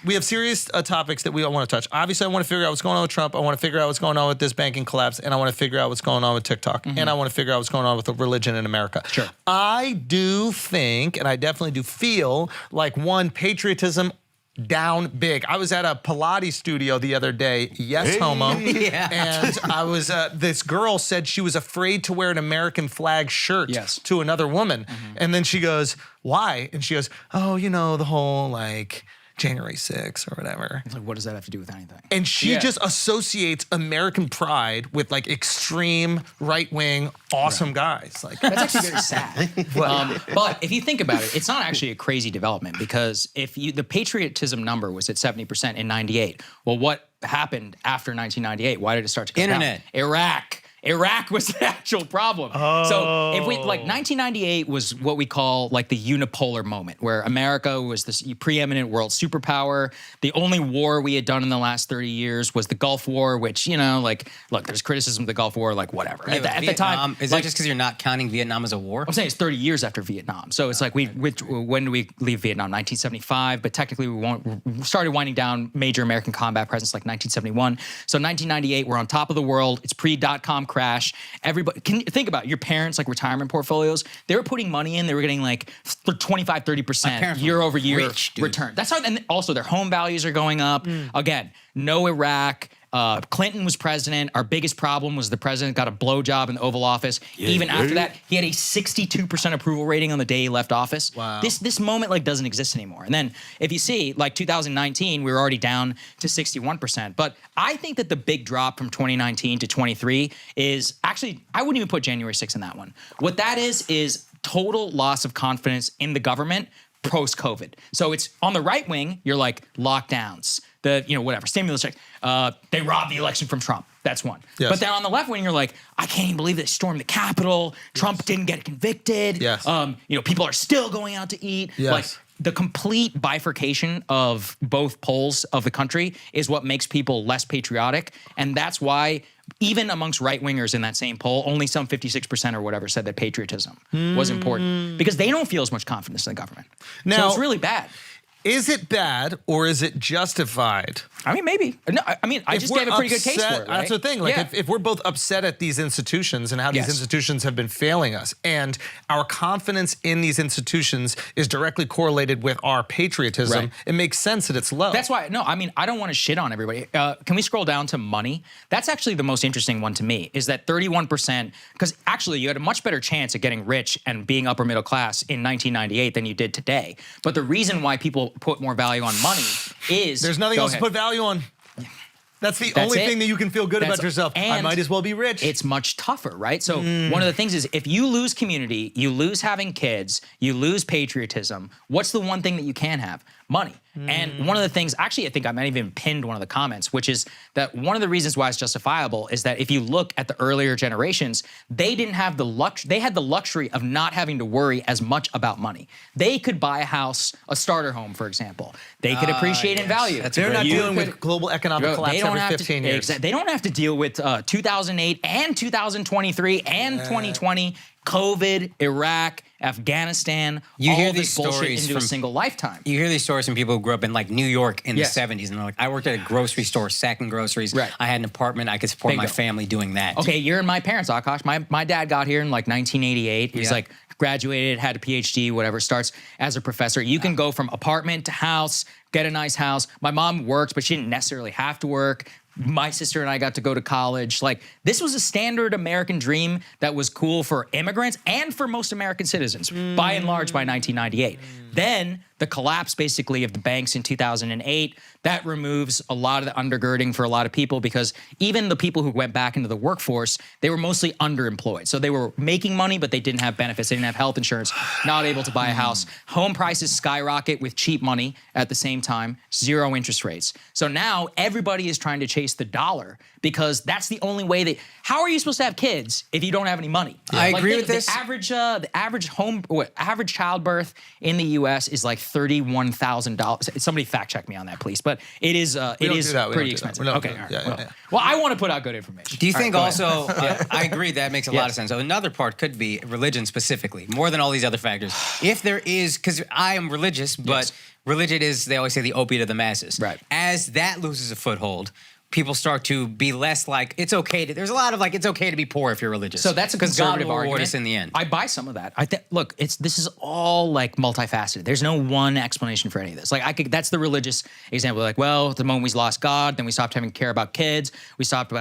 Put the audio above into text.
We have serious topics that we all want to touch. Obviously, I want to figure out what's going on with Trump. I want to figure out what's going on with this banking collapse, and I want to figure out what's going on with TikTok, and I want to figure out what's going on with the religion in America. Sure. I do think, and I definitely do feel like patriotism down big. I was at a Pilates studio the other day. Yes, homo. Yeah. And I was. This girl said she was afraid to wear an American flag shirt to another woman, and then she goes, "Why?" And she goes, "Oh, you know, the whole like January 6th or whatever." It's like, what does that have to do with anything? And she just associates American pride with like extreme right-wing awesome guys. Like that's actually very sad. But if you think about it, it's not actually a crazy development, because the patriotism number was at 70% in '98. Well, what happened after 1998? Why did it start to come down? Iraq was the actual problem. So if 1998 was what we call like the unipolar moment, where America was this preeminent world superpower. The only war we had done in the last 30 years was the Gulf War, which, you know, like, look, there's criticism of the Gulf War, like whatever. Yeah, at the time, is that just because you're not counting Vietnam as a war? I'm saying it's 30 years after Vietnam. So it's like when do we leave Vietnam? 1975, but technically we started winding down major American combat presence like 1971. So 1998, we're on top of the world. It's pre-dot-com crash. Everybody, can you think about it? Your parents, like retirement portfolios, they were putting money in, they were getting like 25, 30% year over year return. That's how, and also their home values are going up. Again, no Iraq. Clinton was president. Our biggest problem was the president got a blowjob in the Oval Office. Even after that, he had a 62% approval rating on the day he left office. Wow. This moment like doesn't exist anymore. And then if you see like 2019, we were already down to 61%. But I think that the big drop from 2019 to 23 is actually, I wouldn't even put January 6th in that one. What that is total loss of confidence in the government post-COVID. So it's on the right wing, you're like lockdowns, whatever, stimulus check. They robbed the election from Trump. That's one. Yes. But then on the left wing, you're like, I can't even believe they stormed the Capitol. Trump didn't get convicted. Yes. People are still going out to eat. Yes. Like the complete bifurcation of both poles of the country is what makes people less patriotic. And that's why even amongst right-wingers in that same poll, only some 56% or whatever said that patriotism was important, because they don't feel as much confidence in the government. Now, so it's really bad. Is it bad or is it justified? I mean, maybe. No, I mean, I just gave a pretty good case for it, right? That's the thing. Like, Yeah. if we're both upset at these institutions and how these institutions have been failing us, and our confidence in these institutions is directly correlated with our patriotism, it makes sense that it's low. That's why, no, I mean, I don't want to shit on everybody. Can we scroll down to money? That's actually the most interesting one to me, is that 31%, because actually you had a much better chance at getting rich and being upper middle class in 1998 than you did today. But the reason why people put more value on money is— There's nothing else to put value on. That's the only thing that you can feel good about yourself. I might as well be rich. It's much tougher, right? So one of the things is, if you lose community, you lose having kids, you lose patriotism, what's the one thing that you can have? Money. And one of the things, actually, I think I might have even pinned one of the comments, which is that one of the reasons why it's justifiable is that if you look at the earlier generations, they didn't have they had the luxury of not having to worry as much about money. They could buy a house, a starter home, for example. They could appreciate in value. They're not dealing with global economic collapse every 15 years. They don't have to deal with 2008 and 2023 and 2020, COVID, Iraq, Afghanistan, all this bullshit into a single lifetime. You hear these stories from people who grew up in like New York in the 70s, and they're like, I worked at a grocery store sacking groceries. Right. I had an apartment. I could support my family doing that. Okay, you're in my parents, Akash. My dad got here in like 1988. He's like graduated, had a PhD, whatever, starts as a professor. You can go from apartment to house, get a nice house. My mom worked, but she didn't necessarily have to work. My sister and I got to go to college. Like, this was a standard American dream that was cool for immigrants and for most American citizens, by and large, by 1998. Then the collapse, basically, of the banks in 2008, that removes a lot of the undergirding for a lot of people, because even the people who went back into the workforce, they were mostly underemployed. So they were making money, but they didn't have benefits. They didn't have health insurance, not able to buy a house. Home prices skyrocket with cheap money at the same time, 0 interest rates. So now everybody is trying to chase the dollar, because that's the only way that— how are you supposed to have kids if you don't have any money? I agree with this. The average childbirth in the U.S. is like $31,000. Somebody fact check me on that, please. But it is pretty expensive. Okay, all right. Well, I want to put out good information. Do you think also, I agree, that makes a lot of sense. So another part could be religion specifically, more than all these other factors. If there is, because I am religious, but religion is, they always say, the opiate of the masses. Right. As that loses a foothold, people start to be less like, it's okay to, there's a lot of like, it's okay to be poor if you're religious. So that's a because God conservative will reward argument. us in the end. I buy some of that. Look, this is all like multifaceted. There's no one explanation for any of this. Like that's the religious example. Like, well, the moment we lost God, then we stopped having care about kids. We stopped